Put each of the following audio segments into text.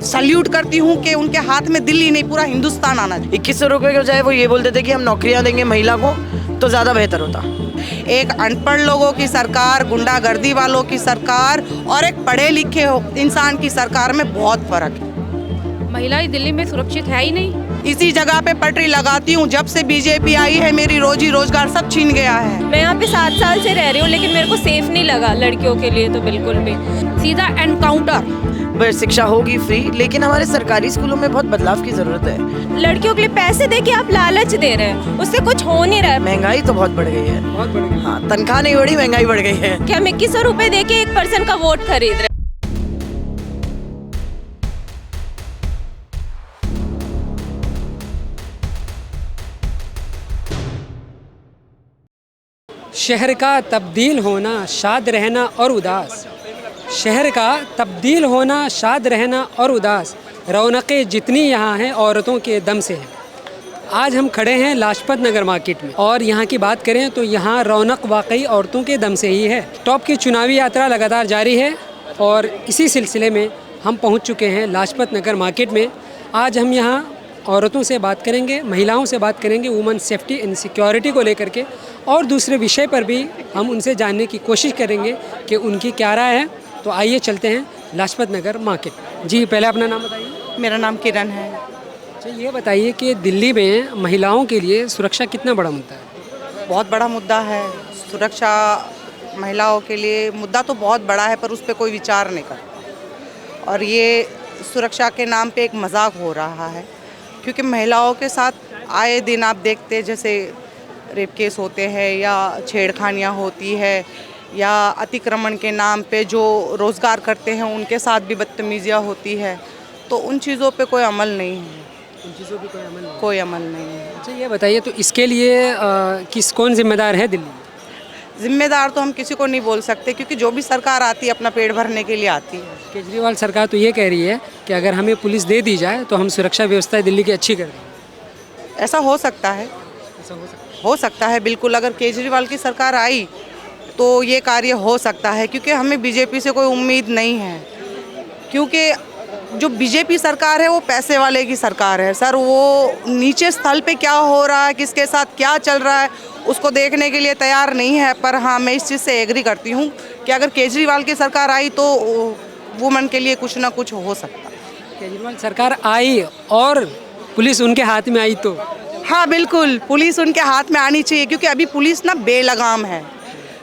Salute करती हूँ कि उनके हाथ में दिल्ली नहीं पूरा हिंदुस्तान आना चाहिए। 2100 रुपये के बजाय वो ये बोलते थे कि हम नौकरियां देंगे महिला को तो ज़्यादा बेहतर होता। एक अनपढ़ लोगों की सरकार, गुंडागर्दी वालों की सरकार और एक पढ़े लिखे इंसान की सरकार में बहुत फर्क है। महिलाएं दिल्ली में सुरक्षित है ही नहीं। इसी जगह पे पटरी लगाती हूँ, जब से बीजेपी आई है मेरी रोजी रोजगार सब छीन गया है। मैं यहाँ पे 7 साल से रह रही हूँ, लेकिन मेरे को सेफ नहीं लगा लड़कियों के लिए तो बिल्कुल भी। सीधा एनकाउंटर। शिक्षा होगी फ्री, लेकिन हमारे सरकारी स्कूलों में बहुत बदलाव की जरूरत है। लड़कियों के लिए पैसे दे के आप लालच दे रहे हैं, उससे कुछ हो नहीं रहा है। महंगाई तो बहुत बढ़ गई है, बहुत बढ़ गई। हाँ, तनख्वाह नहीं बढ़ी, महंगाई बढ़ गई है कि हम 2100 रुपए दे के एक पर्सन का वोट खरीद रहे हैं। शहर का तब्दील होना, शाद रहना और उदास। शहर का तब्दील होना, शाद रहना और उदास, रौनकें जितनी यहाँ हैं औरतों के दम से हैं। आज हम खड़े हैं लाजपत नगर मार्केट में और यहाँ की बात करें तो यहाँ रौनक वाकई औरतों के दम से ही है। टॉप की चुनावी यात्रा लगातार जारी है और इसी सिलसिले में हम पहुँच चुके हैं लाजपत नगर मार्केट में। आज हम यहाँ औरतों से बात करेंगे, महिलाओं से बात करेंगे वुमेन सेफ्टी एंड सिक्योरिटी को लेकर के, और दूसरे विषय पर भी हम उनसे जानने की कोशिश करेंगे कि उनकी क्या राय है। तो आइए चलते हैं लाजपत नगर मार्केट। जी, पहले अपना नाम बताइए। मेरा नाम किरण है। अच्छा, ये बताइए कि दिल्ली में महिलाओं के लिए सुरक्षा कितना बड़ा मुद्दा है? बहुत बड़ा मुद्दा है सुरक्षा। महिलाओं के लिए मुद्दा तो बहुत बड़ा है, पर उस पर कोई विचार नहीं करता और ये सुरक्षा के नाम पे एक मजाक हो रहा है, क्योंकि महिलाओं के साथ आए दिन आप देखते हैं जैसे रेप केस होते हैं या छेड़खानियाँ होती है या अतिक्रमण के नाम पे जो रोज़गार करते हैं उनके साथ भी बदतमीजियाँ होती है। तो उन चीज़ों पे कोई अमल नहीं है। उन चीज़ों पर कोई अमल नहीं है। अच्छा, ये बताइए तो इसके लिए कौन जिम्मेदार है दिल्ली में? जिम्मेदार तो हम किसी को नहीं बोल सकते, क्योंकि जो भी सरकार आती है अपना पेट भरने के लिए आती है। केजरीवाल सरकार तो ये कह रही है कि अगर हमें पुलिस दे दी जाए तो हम सुरक्षा व्यवस्था दिल्ली की अच्छी कर दें। ऐसा हो सकता है, हो सकता है बिल्कुल। अगर केजरीवाल की सरकार आई तो ये कार्य हो सकता है, क्योंकि हमें बीजेपी से कोई उम्मीद नहीं है, क्योंकि जो बीजेपी सरकार है वो पैसे वाले की सरकार है सर। वो नीचे स्थल पे क्या हो रहा है, किसके साथ क्या चल रहा है, उसको देखने के लिए तैयार नहीं है। पर हाँ, मैं इस चीज़ से एग्री करती हूँ कि अगर केजरीवाल की सरकार आई तो वुमेन के लिए कुछ ना कुछ हो सकता है। केजरीवाल सरकार आई और पुलिस उनके हाथ में आई तो? हाँ बिल्कुल, पुलिस उनके हाथ में आनी चाहिए, क्योंकि अभी पुलिस ना बेलगाम है।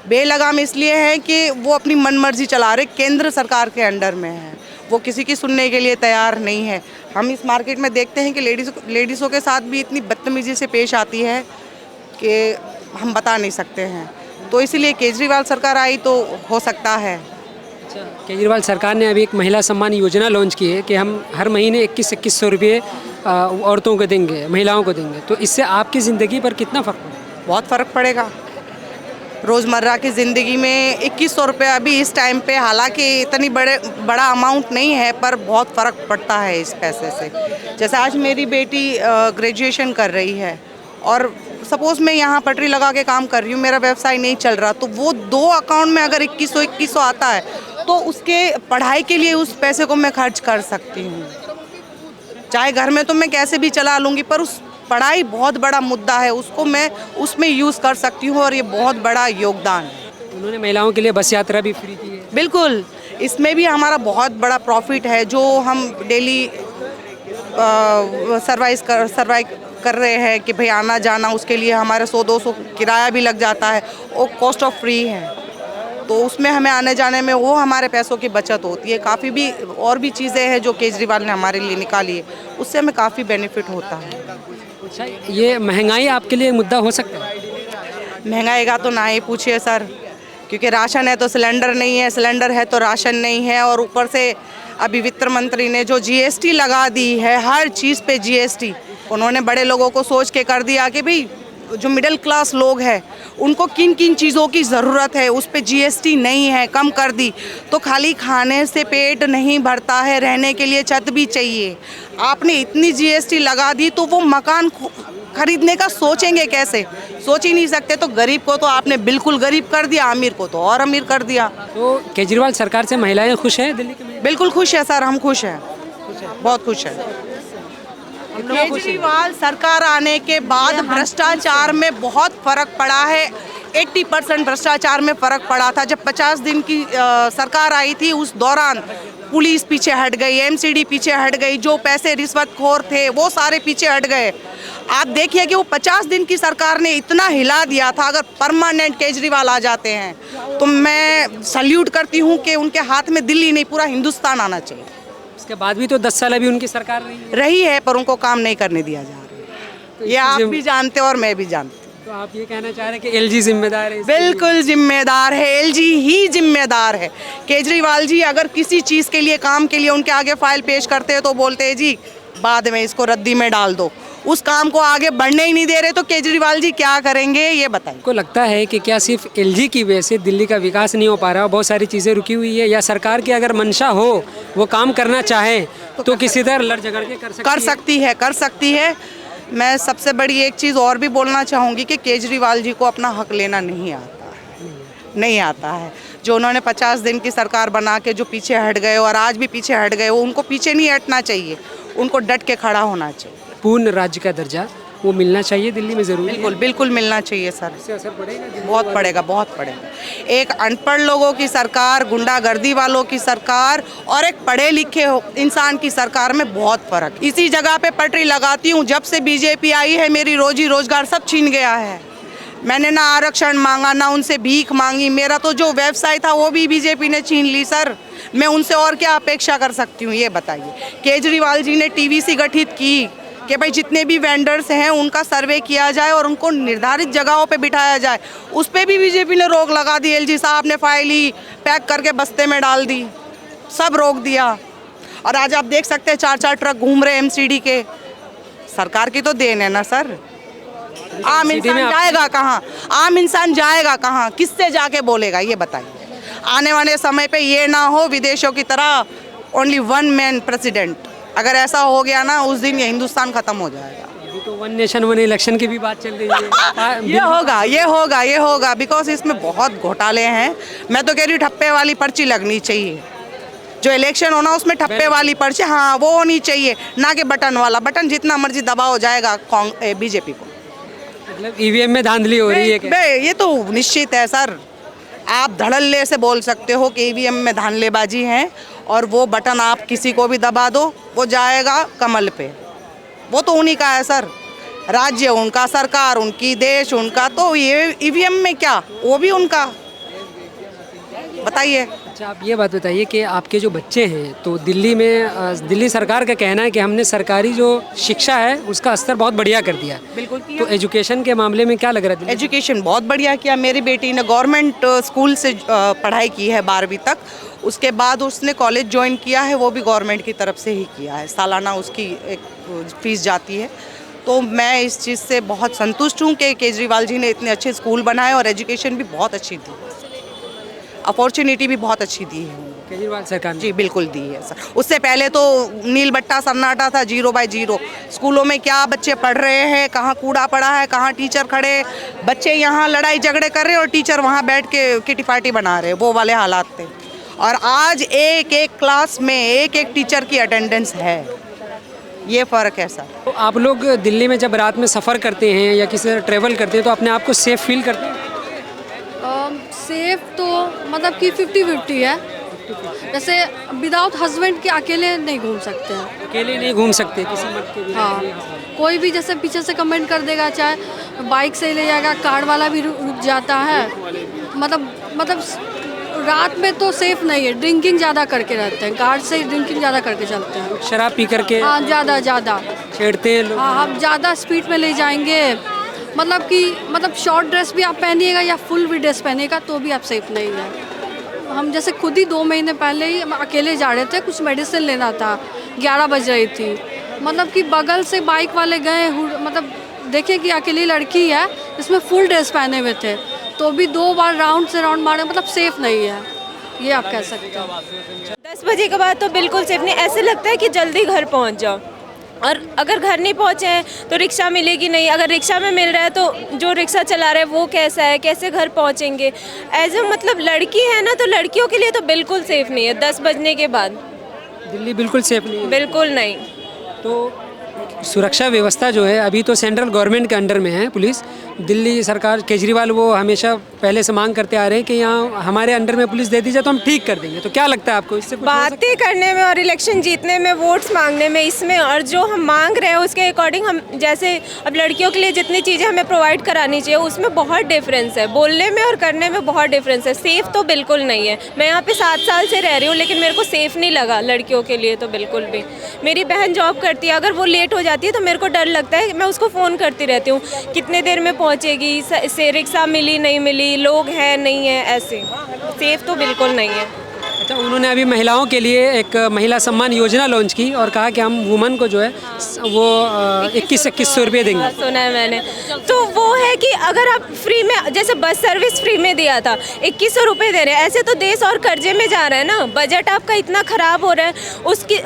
बेलगाम इसलिए है कि वो अपनी मनमर्जी चला रहे, केंद्र सरकार के अंडर में है, वो किसी की सुनने के लिए तैयार नहीं है। हम इस मार्केट में देखते हैं कि लेडीज़ों के साथ भी इतनी बदतमीजी से पेश आती है कि हम बता नहीं सकते हैं। तो इसीलिए केजरीवाल सरकार आई तो हो सकता है। अच्छा, केजरीवाल सरकार ने अभी एक महिला सम्मान योजना लॉन्च की है कि हम हर महीने 2100 रुपये औरतों को देंगे, महिलाओं को देंगे। तो इससे आपकी ज़िंदगी पर कितना फ़र्क पड़ेगा? बहुत फ़र्क पड़ेगा। रोज़मर्रा की ज़िंदगी में 2100 रुपये अभी इस टाइम पे, हालांकि इतनी बड़ा अमाउंट नहीं है, पर बहुत फ़र्क पड़ता है इस पैसे से। जैसे आज मेरी बेटी ग्रेजुएशन कर रही है और सपोज़ मैं यहाँ पटरी लगा के काम कर रही हूँ, मेरा व्यवसाय नहीं चल रहा, तो वो 2 अकाउंट में अगर 2100 आता है तो उसके पढ़ाई के लिए उस पैसे को मैं खर्च कर सकती हूँ। चाहे घर में तो मैं कैसे भी चला लूँगी, पर उस पढ़ाई बहुत बड़ा मुद्दा है, उसको मैं उसमें यूज़ कर सकती हूँ और ये बहुत बड़ा योगदान है। उन्होंने महिलाओं के लिए बस यात्रा भी फ्री की है। बिल्कुल, इसमें भी हमारा बहुत बड़ा प्रॉफिट है, जो हम डेली सर्वाइव कर रहे हैं कि भाई आना जाना, उसके लिए हमारा 100-200 किराया भी लग जाता है, वो कॉस्ट ऑफ फ्री है। तो उसमें हमें आने जाने में वो हमारे पैसों की बचत होती है। काफ़ी भी और भी चीज़ें हैं जो केजरीवाल ने हमारे लिए निकाली है, उससे हमें काफ़ी बेनिफिट होता है। अच्छा, ये महंगाई आपके लिए मुद्दा हो सकता है? महंगाई का तो ना ही पूछिए सर, क्योंकि राशन है तो सिलेंडर नहीं है, सिलेंडर है तो राशन नहीं है, और ऊपर से अभी वित्त मंत्री ने जो जीएसटी लगा दी है, हर चीज़ पे जीएसटी, उन्होंने बड़े लोगों को सोच के कर दिया कि भाई जो मिडिल क्लास लोग हैं उनको किन किन चीज़ों की ज़रूरत है, उस पे जीएसटी नहीं है, कम कर दी। तो खाली खाने से पेट नहीं भरता है, रहने के लिए छत भी चाहिए। आपने इतनी जीएसटी लगा दी तो वो मकान खरीदने का सोचेंगे कैसे? सोच ही नहीं सकते। तो गरीब को तो आपने बिल्कुल गरीब कर दिया, अमीर को तो और अमीर कर दिया। तो केजरीवाल सरकार से महिलाएं खुश हैं दिल्ली के में? बिल्कुल खुश है सर, हम खुश हैं। बहुत खुश है। केजरीवाल सरकार आने के बाद भ्रष्टाचार में बहुत फर्क पड़ा है। 80% भ्रष्टाचार में फर्क पड़ा था। जब 50 दिन की सरकार आई थी उस दौरान पुलिस पीछे हट गई, एमसीडी पीछे हट गई, जो पैसे रिश्वतखोर थे वो सारे पीछे हट गए। आप देखिए कि वो 50 दिन की सरकार ने इतना हिला दिया था। अगर परमानेंट केजरीवाल आ जाते हैं तो मैं सल्यूट करती हूँ कि उनके हाथ में दिल्ली नहीं पूरा हिंदुस्तान आना चाहिए। इसके बाद भी तो 10 साल अभी उनकी सरकार रही है पर उनको काम नहीं करने दिया जा रहा है। ये आप भी जानते हो और मैं भी जानती हूँ। तो आप ये कहना चाह रहे हैं कि एलजी जिम्मेदार है? बिल्कुल जिम्मेदार है, एलजी ही जिम्मेदार है। केजरीवाल जी अगर किसी चीज़ के लिए काम के लिए उनके आगे फाइल पेश करते हैं तो बोलते हैं जी बाद में इसको रद्दी में डाल दो। उस काम को आगे बढ़ने ही नहीं दे रहे तो केजरीवाल जी क्या करेंगे ये बताइए। को लगता है कि क्या सिर्फ एलजी की वजह से दिल्ली का विकास नहीं हो पा रहा, बहुत सारी चीज़ें रुकी हुई है, या सरकार की अगर मंशा हो वो काम करना चाहे तो किसी तरह लड़ झगड़ के कर सकती है। मैं सबसे बड़ी एक चीज़ और भी बोलना चाहूँगी कि केजरीवाल जी को अपना हक लेना नहीं आता है। जो उन्होंने 50 दिन की सरकार बना के जो पीछे हट गए और आज भी पीछे हट गए, वो उनको पीछे नहीं हटना चाहिए, उनको डट के खड़ा होना चाहिए। पूर्ण राज्य का दर्जा वो मिलना चाहिए दिल्ली में, जरूर बिल्कुल मिलना चाहिए सर। इससे असर पड़ेगा? बहुत पड़ेगा। एक अनपढ़ लोगों की सरकार, गुंडागर्दी वालों की सरकार और एक पढ़े लिखे इंसान की सरकार में बहुत फर्क। इसी जगह पे पटरी लगाती हूँ, जब से बीजेपी आई है मेरी रोजी रोजगार सब छीन गया है। मैंने ना आरक्षण मांगा ना उनसे भीख मांगी, मेरा तो जो व्यवसाय था वो भी बीजेपी ने छीन ली सर। मैं उनसे और क्या अपेक्षा कर सकती हूँ ये बताइए। केजरीवाल जी ने टीवीसी गठित की कि भाई जितने भी वेंडर्स हैं उनका सर्वे किया जाए और उनको निर्धारित जगहों पे बिठाया जाए। उस पर भी बीजेपी ने रोक लगा दी। एलजी साहब ने फाइल ही पैक करके बस्ते में डाल दी, सब रोक दिया। और आज आप देख सकते हैं 4-4 ट्रक घूम रहे एमसीडी के। सरकार की तो देन है ना सर। आम इंसान जाएगा कहाँ? आम इंसान जाएगा कहाँ? किससे जाके बोलेगा ये बताइए। आने वाले समय पे ये ना हो विदेशों की तरह ओनली वन मैन प्रेसिडेंट। अगर ऐसा हो गया ना उस दिन ये हिंदुस्तान खत्म हो जाएगा। अभी तो वन नेशन वन इलेक्शन की भी बात चल रही है। ये होगा बिकॉज इसमें बहुत घोटाले हैं। मैं तो कह रही हूँ ठप्पे वाली पर्ची लगनी चाहिए। जो इलेक्शन होना उसमें ठप्पे वाली पर्ची, हाँ वो होनी चाहिए, ना कि बटन वाला। बटन जितना मर्जी दबाओ जाएगा बीजेपी को। मतलब ईवीएम में धांधली हो रही है? ये तो निश्चित है सर। आप धड़ल्ले से बोल सकते हो कि ईवीएम में धांधलेबाजी है और वो बटन आप किसी को भी दबा दो वो जाएगा कमल पे। वो तो उन्हीं का है सर, राज्य उनका, सरकार उनकी, देश उनका, तो ये ईवीएम में क्या, वो भी उनका। बताइए। अच्छा आप ये बात बताइए कि आपके जो बच्चे हैं तो दिल्ली में दिल्ली सरकार का कहना है कि हमने सरकारी जो शिक्षा है उसका स्तर बहुत बढ़िया कर दिया। बिल्कुल किया। तो एजुकेशन के मामले में क्या लग रहा है? एजुकेशन बहुत बढ़िया किया। मेरी बेटी ने गवर्नमेंट स्कूल से पढ़ाई की है 12वीं तक। उसके बाद उसने कॉलेज ज्वाइन किया है, वो भी गवर्नमेंट की तरफ से ही किया है। सालाना उसकी एक फीस जाती है। तो मैं इस चीज़ से बहुत संतुष्ट हूँ कि केजरीवाल जी ने इतने अच्छे स्कूल बनाए और एजुकेशन भी बहुत अच्छी दी, अपॉर्चुनिटी भी बहुत अच्छी दी है केजरीवाल सरकार ने। जी बिल्कुल दी है सर। उससे पहले तो नील बट्टा सन्नाटा था, 0/0। स्कूलों में क्या बच्चे पढ़ रहे हैं, कहाँ कूड़ा पड़ा है, कहाँ टीचर खड़े, बच्चे यहाँ लड़ाई झगड़े कर रहे हैं और टीचर वहाँ बैठ के किटी पार्टी बना रहे, वो वाले हालात थे। और आज एक क्लास में एक टीचर की अटेंडेंस है। ये फ़र्क है सर। तो आप लोग दिल्ली में जब रात में सफ़र करते हैं या किसी तरह ट्रेवल करते हैं तो अपने आप को सेफ़ फील करते हैं? सेफ तो मतलब कि 50-50 है। जैसे विदाउट हस्बैंड के अकेले नहीं घूम सकते हैं। अकेले नहीं घूम सकते किसी मत के बिना? हाँ, कोई भी जैसे पीछे से कमेंट कर देगा, चाहे बाइक से ले जाएगा, कार वाला भी रुक जाता है। मतलब रात में तो सेफ नहीं है। ड्रिंकिंग ज़्यादा करके रहते हैं, कार से ड्रिंकिंग ज़्यादा करके चलते हैं। शराब पी करके? हाँ ज़्यादा छेड़ते हैं लोग। हाँ, हम ज़्यादा स्पीड में ले जाएंगे। मतलब शॉर्ट ड्रेस भी आप पहनिएगा या फुल भी ड्रेस पहनिएगा तो भी आप सेफ नहीं है। हम जैसे खुद ही 2 महीने पहले ही अकेले जा रहे थे, कुछ मेडिसिन लेना था, 11 बज रही थी। मतलब कि बगल से बाइक वाले गए, मतलब देखे कि अकेली लड़की है, इसमें फुल ड्रेस पहने हुए थे, तो भी 2 बार राउंड से राउंड मारे। मतलब सेफ नहीं है, ये आप कह सकते हो। 10 बजे के बाद तो बिल्कुल सेफ नहीं। ऐसे लगता है कि जल्दी घर पहुंच जाओ, और अगर घर नहीं पहुंचे हैं तो रिक्शा मिलेगी नहीं। अगर रिक्शा में मिल रहा है तो जो रिक्शा चला रहा है वो कैसा है, कैसे घर पहुंचेंगे। मतलब लड़की है ना, तो लड़कियों के लिए तो बिल्कुल सेफ नहीं है 10 बजने के बाद। दिल्ली बिल्कुल सेफ नहीं है। बिल्कुल नहीं। तो सुरक्षा व्यवस्था जो है अभी तो सेंट्रल गवर्नमेंट के अंडर में है पुलिस। दिल्ली सरकार केजरीवाल वो हमेशा पहले से मांग करते आ रहे हैं कि यहाँ हमारे अंडर में पुलिस दे दी जाए तो हम ठीक कर देंगे। तो क्या लगता है आपको इससे कुछ हो सकता है? बातें करने में और इलेक्शन जीतने में, वोट्स मांगने में, इसमें और जो हम मांग रहे हैं उसके अकॉर्डिंग हम जैसे अब लड़कियों के लिए जितनी चीज़ें हमें प्रोवाइड करानी चाहिए उसमें बहुत डिफरेंस है। बोलने में और करने में बहुत डिफरेंस है। सेफ़ तो बिल्कुल नहीं है। मैं यहाँ पे 7 साल से रह रही हूँ लेकिन मेरे को सेफ़ नहीं लगा लड़कियों के लिए तो बिल्कुल भी। मेरी बहन जॉब करती है, अगर वो लेट हो जाती है तो मेरे को डर लगता है। मैं उसको फ़ोन करती रहती हूँ कितने देर में पहुँचेगी, से रिक्शा मिली नहीं मिली, लोग हैं नहीं है, ऐसे सेफ तो बिल्कुल नहीं है। अच्छा, उन्होंने अभी महिलाओं के लिए एक महिला सम्मान योजना लॉन्च की और कहा कि हम वुमन को जो है वो 2100 रुपये देंगे। सुना है मैंने। तो वो है कि अगर आप फ्री में, जैसे बस सर्विस फ्री में दिया था, 2100 रुपये दे रहे हैं, ऐसे तो देश और कर्जे में जा रहा है ना। बजट आपका इतना ख़राब हो रहा है,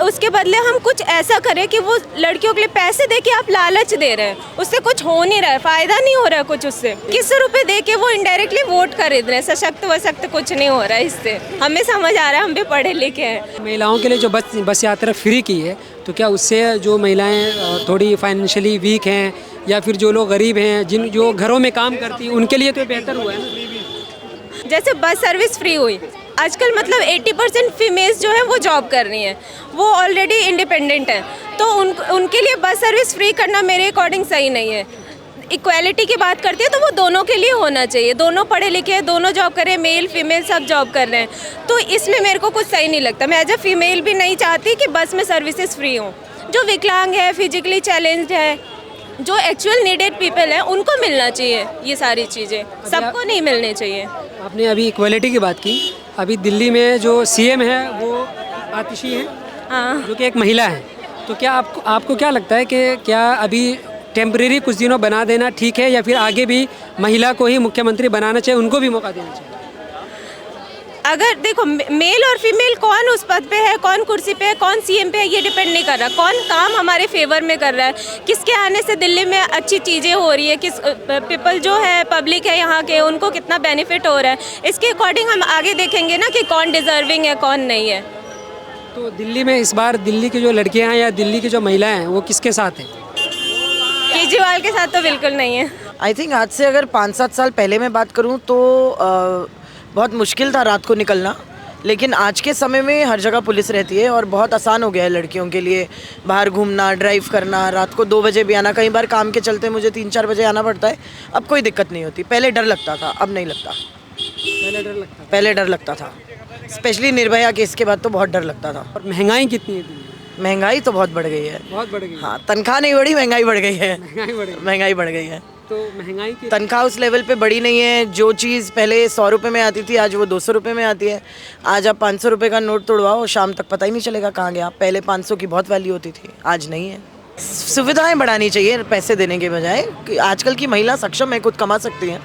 उसके बदले हम कुछ ऐसा करें कि वो लड़कियों के लिए पैसे दे के आप लालच दे रहे हैं, उससे कुछ हो नहीं रहा है, फ़ायदा नहीं हो रहा है कुछ उससे। 2100 रुपये दे के वो इनडायरेक्टली वोट खरीद रहे हैं। सशक्त वशक्त कुछ नहीं हो रहा है इससे। हमें समझ आ रहा है, हम भी पढ़े लिखे हैं। महिलाओं के लिए जो बस यात्रा फ्री की है तो क्या उससे जो महिलाएं थोड़ी फाइनेंशियली वीक हैं या फिर जो लोग गरीब हैं, जो घरों में काम करती हैं, उनके लिए तो बेहतर हुआ है ना? जैसे बस सर्विस फ्री हुई, आजकल मतलब 80% फीमेल्स जो है वो जॉब कर रही हैं, वो ऑलरेडी इंडिपेंडेंट हैं, तो उनके लिए बस सर्विस फ्री करना मेरे अकॉर्डिंग सही नहीं है। इक्वालिटी की बात करती है तो वो दोनों के लिए होना चाहिए। दोनों पढ़े लिखे हैं, दोनों जॉब कर रहे हैं, मेल फीमेल सब जॉब कर रहे हैं, तो इसमें मेरे को कुछ सही नहीं लगता। मैं एज अ फीमेल भी नहीं चाहती कि बस में सर्विसेज फ्री हों। जो विकलांग है, फिजिकली चैलेंज्ड है, जो एक्चुअल नीडेड पीपल हैं, उनको मिलना चाहिए ये सारी चीज़ें, सबको नहीं मिलनी चाहिए। आपने अभी इक्वालिटी की बात की। अभी दिल्ली में जो सीएम है वो आतिशी हैं, हाँ। जो कि एक महिला है। तो क्या आपको क्या लगता है कि क्या अभी टेम्परेरी कुछ दिनों बना देना ठीक है या फिर आगे भी महिला को ही मुख्यमंत्री बनाना चाहिए, उनको भी मौका देना चाहिए? अगर देखो मेल और फीमेल कौन उस पद पे है, कौन कुर्सी पे है, कौन सीएम पे है, ये डिपेंड नहीं कर रहा। कौन काम हमारे फेवर में कर रहा है, किसके आने से दिल्ली में अच्छी चीज़ें हो रही है, किस पीपल जो है, पब्लिक है यहाँ के, उनको कितना बेनिफिट हो रहा है, इसके अकॉर्डिंग हम आगे देखेंगे ना कि कौन डिजर्विंग है, कौन नहीं है। तो दिल्ली में इस बार दिल्ली की जो लड़कियाँ हैं या दिल्ली की जो महिलाएँ हैं वो किसके साथ हैं? केजरीवाल के साथ तो बिल्कुल नहीं है। आई थिंक आज से अगर 5-7 साल पहले मैं बात करूं तो बहुत मुश्किल था रात को निकलना, लेकिन आज के समय में हर जगह पुलिस रहती है और बहुत आसान हो गया है लड़कियों के लिए बाहर घूमना, ड्राइव करना, रात को 2 बजे भी आना। कई बार काम के चलते मुझे 3-4 बजे आना पड़ता है, अब कोई दिक्कत नहीं होती। पहले डर लगता था, अब नहीं लगता। पहले डर लगता था, स्पेशली निर्भया केस के बाद तो बहुत डर लगता था। और महंगाई कितनी है दिल्ली में? महंगाई तो बहुत बढ़ गई है। बहुत बढ़ गई है। हाँ, तनख्वाह नहीं बढ़ी, महंगाई बढ़ गई है। महंगाई बढ़ गई। है। तो महंगाई की तनख्वाह उस लेवल पे बढ़ी नहीं है। जो चीज़ पहले 100 रुपये में आती थी आज वो 200 रुपये में आती है। आज आप 500 रुपये का नोट तोड़वाओ, शाम तक पता ही नहीं चलेगा कहाँ गया। पहले 500 की बहुत वैल्यू होती थी, आज नहीं है। सुविधाएं बढ़ानी चाहिए पैसे देने के बजाय। आजकल की महिला सक्षम है, खुद कमा सकती हैं।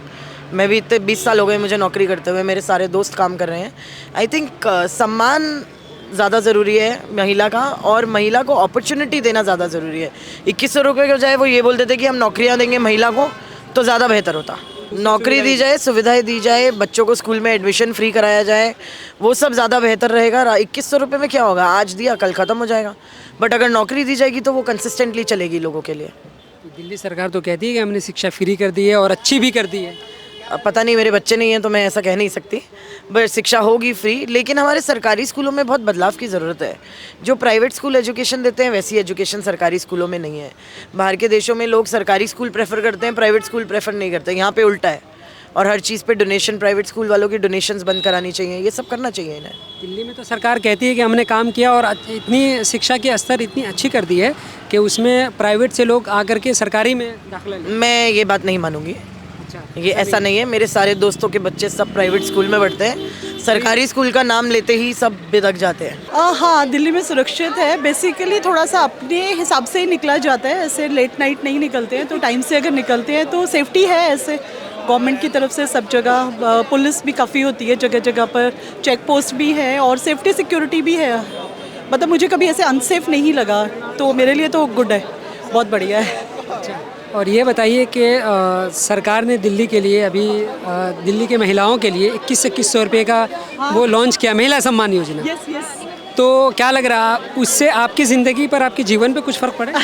मैं भी इतने 20 साल हो गए मुझे नौकरी करते हुए, मेरे सारे दोस्त काम कर रहे हैं। आई थिंक सम्मान ज़्यादा ज़रूरी है महिला का, और महिला को अपॉर्चुनिटी देना ज़्यादा ज़रूरी है। 2100 रुपये के बजाय वो ये बोल देते कि हम नौकरियां देंगे महिला को, तो ज़्यादा बेहतर होता। नौकरी दी जाए, सुविधाएं दी जाए, बच्चों को स्कूल में एडमिशन फ्री कराया जाए, वो सब ज़्यादा बेहतर रहेगा। 2100 रुपये में क्या होगा, आज दिया कल ख़त्म हो जाएगा। बट अगर नौकरी दी जाएगी तो वो कंसिस्टेंटली चलेगी लोगों के लिए। दिल्ली सरकार तो कहती है कि हमने शिक्षा फ्री कर दी है और अच्छी भी कर दी है। अब पता नहीं, मेरे बच्चे नहीं हैं तो मैं ऐसा कह नहीं सकती, बट शिक्षा होगी फ्री। लेकिन हमारे सरकारी स्कूलों में बहुत बदलाव की ज़रूरत है। जो प्राइवेट स्कूल एजुकेशन देते हैं वैसी एजुकेशन सरकारी स्कूलों में नहीं है। बाहर के देशों में लोग सरकारी स्कूल प्रेफर करते हैं, प्राइवेट स्कूल प्रेफर नहीं करते। यहाँ पे उल्टा है, और हर चीज़ पे डोनेशन, प्राइवेट स्कूल वालों की डोनेशंस बंद करानी चाहिए। ये सब करना चाहिए इन्हें। दिल्ली में तो सरकार कहती है कि हमने काम किया और इतनी शिक्षा की स्तर इतनी अच्छी कर दी है कि उसमें प्राइवेट से लोग आकर के सरकारी में दाखिला लें। मैं ये बात नहीं मानूंगी। ये ऐसा नहीं है। मेरे सारे दोस्तों के बच्चे सब प्राइवेट स्कूल में पढ़ते हैं, सरकारी स्कूल का नाम लेते ही सब बिदक जाते हैं। हाँ, दिल्ली में सुरक्षित है। बेसिकली थोड़ा सा अपने हिसाब से ही निकला जाता है, ऐसे लेट नाइट नहीं निकलते हैं, तो टाइम से अगर निकलते हैं तो सेफ्टी है। ऐसे गवर्नमेंट की तरफ से सब जगह पुलिस भी काफ़ी होती है, जगह जगह पर चेक पोस्ट भी है और सेफ्टी सिक्योरिटी भी है। मतलब मुझे कभी ऐसे अनसेफ नहीं लगा, तो मेरे लिए तो गुड है, बहुत बढ़िया है। अच्छा, और ये बताइए कि सरकार ने दिल्ली के लिए अभी दिल्ली के महिलाओं के लिए 2100 रुपये का वो लॉन्च किया, महिला सम्मान योजना। यस, तो क्या लग रहा उससे आपकी ज़िंदगी पर, आपके जीवन पे कुछ फ़र्क पड़ेगा?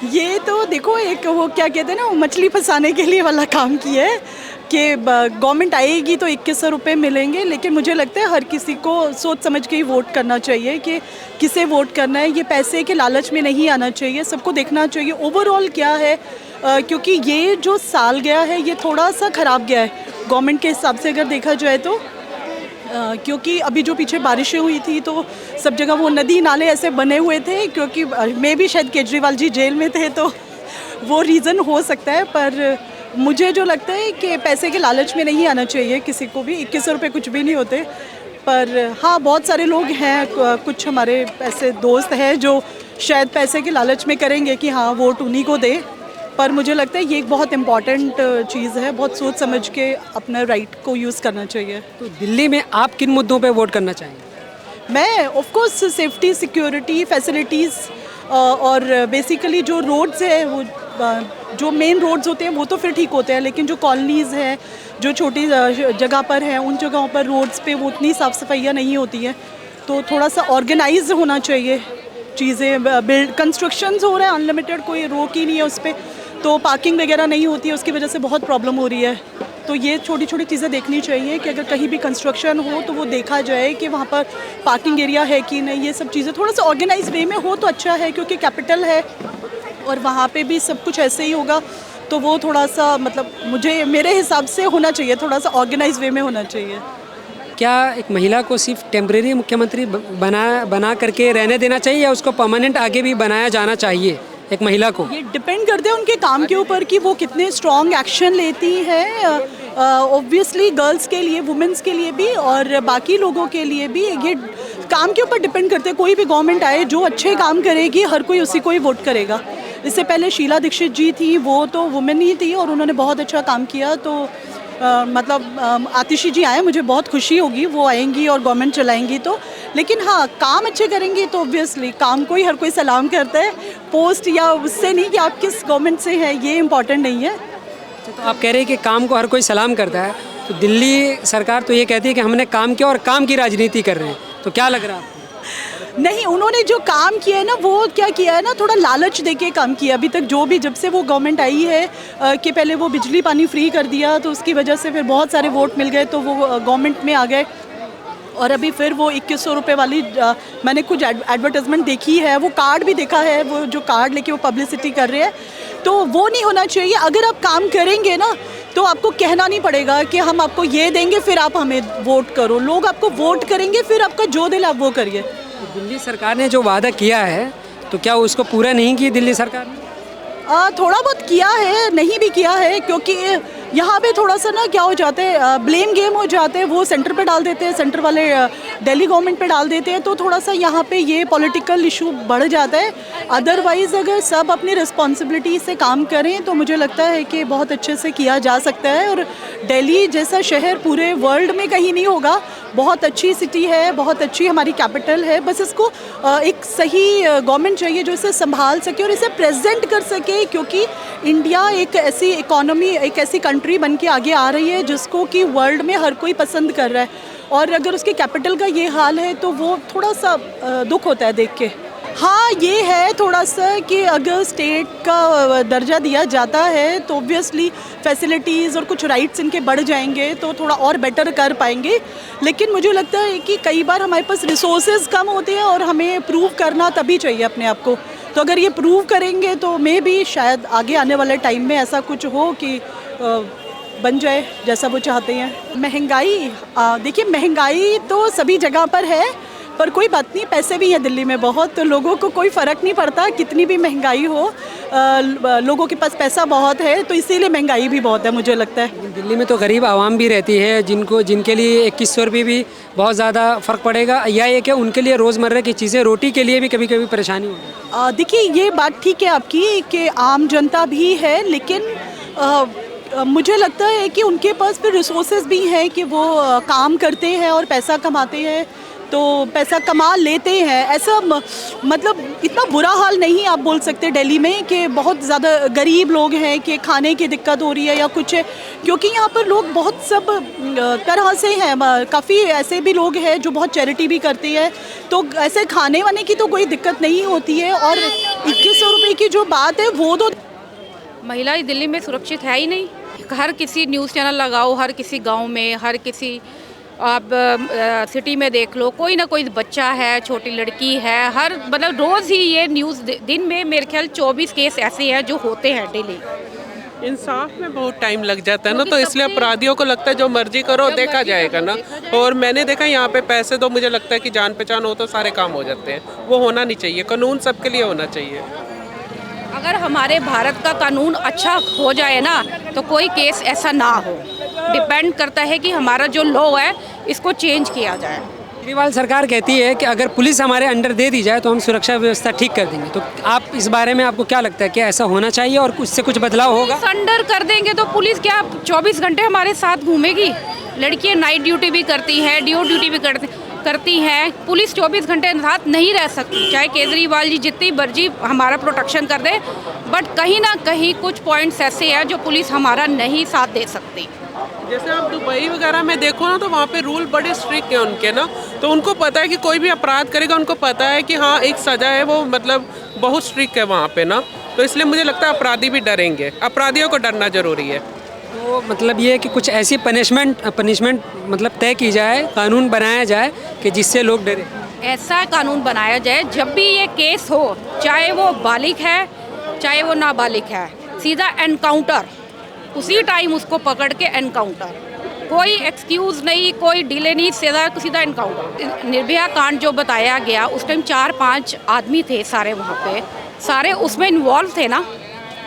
ये तो देखो, एक वो क्या कहते हैं ना, वो मछली फंसाने के लिए वाला काम किया है कि गवर्नमेंट आएगी तो 2100 रुपये मिलेंगे, लेकिन मुझे लगता है हर किसी को सोच समझ के ही वोट करना चाहिए कि किसे वोट करना है। ये पैसे के लालच में नहीं आना चाहिए, सबको देखना चाहिए ओवरऑल क्या है, क्योंकि ये जो साल गया है ये थोड़ा सा ख़राब गया है गवर्नमेंट के हिसाब से अगर देखा जाए तो। क्योंकि अभी जो पीछे बारिशें हुई थी तो सब जगह वो नदी नाले ऐसे बने हुए थे, क्योंकि मैं भी शायद केजरीवाल जी जेल में थे तो वो रीज़न हो सकता है। पर मुझे जो लगता है कि पैसे के लालच में नहीं आना चाहिए किसी को भी। 2100 रुपये कुछ भी नहीं होते। पर हाँ, बहुत सारे लोग हैं, कुछ हमारे ऐसे दोस्त हैं जो शायद पैसे के लालच में करेंगे कि हाँ वोट उन्हीं को दे। पर मुझे लगता है ये एक बहुत इम्पॉर्टेंट चीज़ है, बहुत सोच समझ के अपना राइट को यूज़ करना चाहिए। तो दिल्ली में आप किन मुद्दों पे वोट करना चाहेंगे? मैं of course safety, security, facilities और बेसिकली जो रोड्स है वो जो मेन रोड्स होते हैं वो तो फिर ठीक होते हैं, लेकिन जो कॉलोनीज़ हैं, जो छोटी जगह पर हैं, उन जगहों पर रोड्स पे वो उतनी साफ़ सफाइयाँ नहीं होती हैं। तो थोड़ा सा ऑर्गेनाइज होना चाहिए चीज़ें। कंस्ट्रक्शंस हो रहा है अनलिमिटेड, कोई रोक ही नहीं है उस पर। तो पार्किंग वगैरह नहीं होती है, उसकी वजह से बहुत प्रॉब्लम हो रही है। तो ये छोटी छोटी चीज़ें देखनी चाहिए कि अगर कहीं भी कंस्ट्रक्शन हो तो वो देखा जाए कि वहाँ पर पार्किंग एरिया है कि नहीं। ये सब चीज़ें थोड़ा सा ऑर्गेनाइज वे में हो तो अच्छा है, क्योंकि कैपिटल है और वहाँ पे भी सब कुछ ऐसे ही होगा। तो वो थोड़ा सा मतलब मेरे हिसाब से होना चाहिए, थोड़ा सा ऑर्गेनाइज वे में होना चाहिए। क्या एक महिला को सिर्फ टेम्परेरी मुख्यमंत्री बना करके रहने देना चाहिए या उसको परमानेंट आगे भी बनाया जाना चाहिए एक महिला को? ये डिपेंड करते हैं उनके काम के ऊपर कि वो कितने स्ट्रॉन्ग एक्शन लेती है। ऑब्वियसली गर्ल्स के लिए, वुमेंस के लिए भी और बाकी लोगों के लिए भी ये काम के ऊपर डिपेंड करते हैं। कोई भी गवर्नमेंट आए जो अच्छे काम करेगी हर कोई उसी को ही वोट करेगा। इससे पहले शीला दीक्षित जी थी, वो तो वुमेन ही थी और उन्होंने बहुत अच्छा काम किया। तो मतलब आतिशी जी आए, मुझे बहुत खुशी होगी वो आएंगी और गवर्नमेंट चलाएंगी तो। लेकिन हाँ, काम अच्छे करेंगी तो ऑब्वियसली काम को ही हर कोई सलाम करता है, पोस्ट या उससे नहीं कि आप किस गवर्नमेंट से हैं, ये इम्पॉर्टेंट नहीं है। तो आप कह रहे हैं कि काम को हर कोई सलाम करता है, तो दिल्ली सरकार तो ये कहती है कि हमने काम किया और काम की राजनीति कर रहे हैं, तो क्या लग रहा है आपको? नहीं, उन्होंने जो काम किया है ना, वो क्या किया है ना, थोड़ा लालच देके काम किया अभी तक। जो भी जब से वो गवर्नमेंट आई है कि पहले वो बिजली पानी फ्री कर दिया तो उसकी वजह से फिर बहुत सारे वोट मिल गए तो वो गवर्नमेंट में आ गए। और अभी फिर वो 2100 रुपये वाली मैंने कुछ एडवर्टाइजमेंट देखी है, वो कार्ड भी देखा है, वो जो कार्ड लेके वो पब्लिसिटी कर रहे हैं। तो वो नहीं होना चाहिए। अगर आप काम करेंगे ना तो आपको कहना नहीं पड़ेगा कि हम आपको ये देंगे फिर आप हमें वोट करो। लोग आपको वोट करेंगे, फिर आपका जो दिल आप वो करिए। दिल्ली सरकार ने जो वादा किया है तो क्या उसको पूरा नहीं किया दिल्ली सरकार ने? थोड़ा बहुत किया है, नहीं भी किया है, क्योंकि यहाँ पे थोड़ा सा ना क्या हो जाता है, ब्लेम गेम हो जाते हैं। वो सेंटर पे डाल देते हैं, सेंटर वाले दिल्ली गवर्नमेंट पे डाल देते हैं, तो थोड़ा सा यहाँ पे ये पॉलिटिकल इशू बढ़ जाता है। अदरवाइज़ अगर सब अपनी रिस्पॉन्सिबिलिटी से काम करें तो मुझे लगता है कि बहुत अच्छे से किया जा सकता है। और दिल्ली जैसा शहर पूरे वर्ल्ड में कहीं नहीं होगा। बहुत अच्छी सिटी है, बहुत अच्छी हमारी कैपिटल है। बस इसको एक सही गवर्नमेंट चाहिए जो इसे संभाल सके और इसे प्रेजेंट कर सके, क्योंकि इंडिया एक ऐसी इकोनॉमी, एक ऐसी कंट्री बन के आगे आ रही है जिसको कि वर्ल्ड में हर कोई पसंद कर रहा है। और अगर उसके कैपिटल का ये हाल है तो वो थोड़ा सा दुख होता है देख के। हाँ, ये है थोड़ा सा कि अगर स्टेट का दर्जा दिया जाता है तो ऑब्वियसली फैसिलिटीज़ और कुछ राइट्स इनके बढ़ जाएंगे तो थोड़ा और बेटर कर पाएंगे। लेकिन मुझे लगता है कि कई बार हमारे पास रिसोर्सेज कम होते हैं और हमें प्रूव करना तभी चाहिए अपने आप को। तो अगर ये प्रूव करेंगे तो मे भी शायद आगे आने वाले टाइम में ऐसा कुछ हो कि बन जाए जैसा वो चाहते हैं। महंगाई, देखिए महंगाई तो सभी जगह पर है, पर कोई बात नहीं, पैसे भी हैं दिल्ली में बहुत, तो लोगों को कोई फ़र्क नहीं पड़ता कितनी भी महंगाई हो। लोगों के पास पैसा बहुत है तो इसीलिए महंगाई भी बहुत है मुझे लगता है। दिल्ली में तो गरीब आवाम भी रहती है जिनके लिए 2100 रुपये भी बहुत ज़्यादा फ़र्क पड़ेगा, या ये कि उनके लिए रोज़मर्रा की चीज़ें, रोटी के लिए भी कभी कभी परेशानी होगी। देखिए ये बात ठीक है आपकी कि आम जनता भी है, लेकिन मुझे लगता है कि उनके पास फिर रिसोर्सेज भी हैं कि वो काम करते हैं और पैसा कमाते हैं। तो पैसा कमा लेते हैं। ऐसा मतलब इतना बुरा हाल नहीं आप बोल सकते दिल्ली में कि बहुत ज़्यादा गरीब लोग हैं कि खाने की दिक्कत हो रही है या कुछ है, क्योंकि यहाँ पर लोग बहुत सब तरह से हैं। काफ़ी ऐसे भी लोग हैं जो बहुत चैरिटी भी करते हैं, तो ऐसे खाने वाने की तो कोई दिक्कत नहीं होती है। और 2100 रुपये की जो बात है वो तो महिलाएं दिल्ली में सुरक्षित है ही नहीं। हर किसी न्यूज़ चैनल लगाओ, हर किसी गांव में, हर किसी आप सिटी में देख लो, कोई ना कोई बच्चा है, छोटी लड़की है, हर मतलब रोज़ ही ये न्यूज़ दिन में मेरे ख्याल 24 केस ऐसे हैं जो होते हैं डेली। इंसाफ में बहुत टाइम लग जाता है ना, तो इसलिए अपराधियों को लगता है जो मर्जी करो देखा जाएगा ना। और मैंने देखा यहाँ पे पैसे तो मुझे लगता है कि जान पहचान हो तो सारे काम हो जाते हैं, वो होना नहीं चाहिए। कानून सबके लिए होना चाहिए। अगर हमारे भारत का कानून अच्छा हो जाए ना तो कोई केस ऐसा ना हो। डिपेंड करता है कि हमारा जो लॉ है इसको चेंज किया जाए। केजरीवाल सरकार कहती है कि अगर पुलिस हमारे अंडर दे दी जाए तो हम सुरक्षा व्यवस्था ठीक कर देंगे, तो आप इस बारे में आपको क्या लगता है कि ऐसा होना चाहिए और उससे कुछ बदलाव होगा? अंडर कर देंगे तो पुलिस क्या 24 घंटे हमारे साथ घूमेगी? लड़कियां नाइट ड्यूटी भी करती हैं, डे ड्यूटी भी करती हैं। पुलिस 24 घंटे साथ नहीं रह सकती, चाहे केजरीवाल जी जितनी मर्जी हमारा प्रोटेक्शन कर दे, बट कहीं ना कहीं कुछ पॉइंट्स ऐसे हैं जो पुलिस हमारा नहीं साथ दे सकती। जैसे आप दुबई वगैरह में देखो ना, तो वहाँ पे रूल बड़े स्ट्रिक्ट हैं उनके ना, तो उनको पता है कि कोई भी अपराध करेगा उनको पता है कि हाँ एक सज़ा है, वो मतलब बहुत स्ट्रिक्ट है वहाँ पे ना। तो इसलिए मुझे लगता है अपराधी भी डरेंगे, अपराधियों को डरना ज़रूरी है। तो मतलब ये है कि कुछ ऐसी पनिशमेंट मतलब तय की जाए, कानून बनाया जाए कि जिससे लोग डरे। ऐसा कानून बनाया जाए जब भी ये केस हो, चाहे वो बालिग है चाहे वो नाबालिग है, सीधा एनकाउंटर, उसी टाइम उसको पकड़ के एनकाउंटर, कोई एक्सक्यूज़ नहीं, कोई डिले नहीं, सीधा एनकाउंटर। निर्भया कांड जो बताया गया उस टाइम 4-5 आदमी थे सारे वहाँ पे, सारे उसमें इन्वॉल्व थे ना।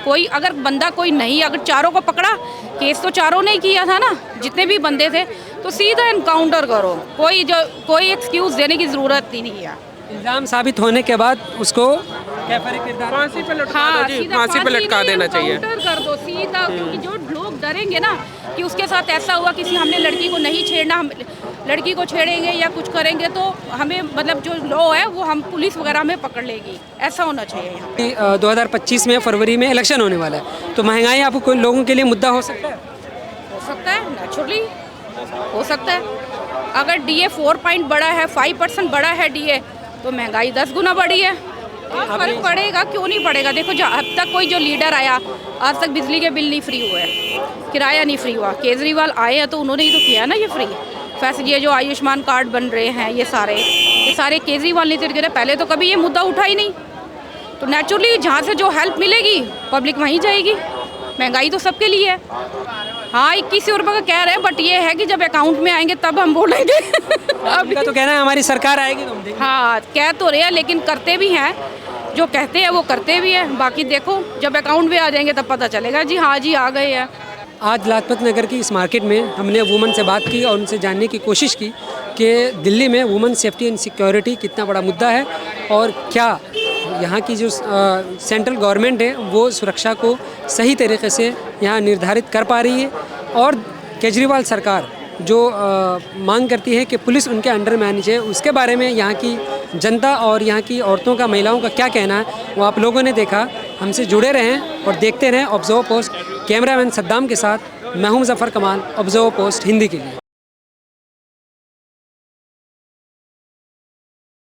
कोई अगर बंदा कोई नहीं, अगर चारों को पकड़ा, केस तो चारों ने किया था ना, जितने भी बंदे थे, तो सीधा एनकाउंटर करो, कोई एक्सक्यूज़ देने की ज़रूरत ही नहीं है। इल्ज़ाम साबित होने के बाद उसको फांसी पे लटका दो जी, फांसी पे लटका देना चाहिए। एनकाउंटर कर दो सीधा, क्योंकि जो लोग डरेंगे ना कि उसके साथ ऐसा हुआ, किसी हमने लड़की को नहीं छेड़ना, हम लड़की को छेड़ेंगे या कुछ करेंगे तो हमें मतलब जो लॉ है वो हम पुलिस वगैरह में पकड़ लेगी, ऐसा होना चाहिए यहाँ। 2025 में फरवरी में इलेक्शन होने वाला है, तो महंगाई आपको कोई लोगों के लिए मुद्दा हो सकता है? हो सकता है, नेचुरली हो सकता है। अगर DA 4 पॉइंट बढ़ा है, 5% बढ़ा है DA, तो महंगाई 10 गुना बढ़ी है। फर्क पड़ेगा, क्यों नहीं पड़ेगा? देखो अब तक कोई जो लीडर आया, आज तक बिजली के बिल नहीं फ्री हुए, किराया नहीं फ्री हुआ। केजरीवाल आए हैं तो उन्होंने ही तो किया ना ये फ्री। फैसले ये जो आयुष्मान कार्ड बन रहे हैं, ये सारे केजरीवाल ने तो किया। पहले तो कभी ये मुद्दा उठा ही नहीं, तो नेचुरली जहाँ से जो हेल्प मिलेगी पब्लिक वहीं जाएगी। महंगाई तो सबके लिए है। हाँ 21 रुपये का कह रहे हैं, बट ये है कि जब अकाउंट में आएंगे तब हम बोलेंगे। अब तो कहना है हमारी सरकार आएगी तो हम देंगे। हाँ कह तो रहे हैं, लेकिन करते भी हैं, जो कहते हैं वो करते भी हैं। बाकी देखो जब अकाउंट में आ जाएंगे तब पता चलेगा जी हाँ जी आ गए हैं। आज लाजपत नगर की इस मार्केट में हमने वुमन से बात की और उनसे जानने की कोशिश की कि दिल्ली में वुमन सेफ्टी एंड सिक्योरिटी कितना बड़ा मुद्दा है और क्या यहाँ की जो सेंट्रल गवर्नमेंट है वो सुरक्षा को सही तरीके से यहाँ निर्धारित कर पा रही है, और केजरीवाल सरकार जो मांग करती है कि पुलिस उनके अंडर में आनी चाहिए, उसके बारे में यहाँ की जनता और यहाँ की औरतों का, महिलाओं का क्या कहना है वो आप लोगों ने देखा। हमसे जुड़े रहें और देखते रहें ऑब्जर्वर पोस्ट। कैमरामैन सद्दाम के साथ मैं हूं मुजफ्फर कमाल, ऑब्जर्वर पोस्ट हिंदी के लिए।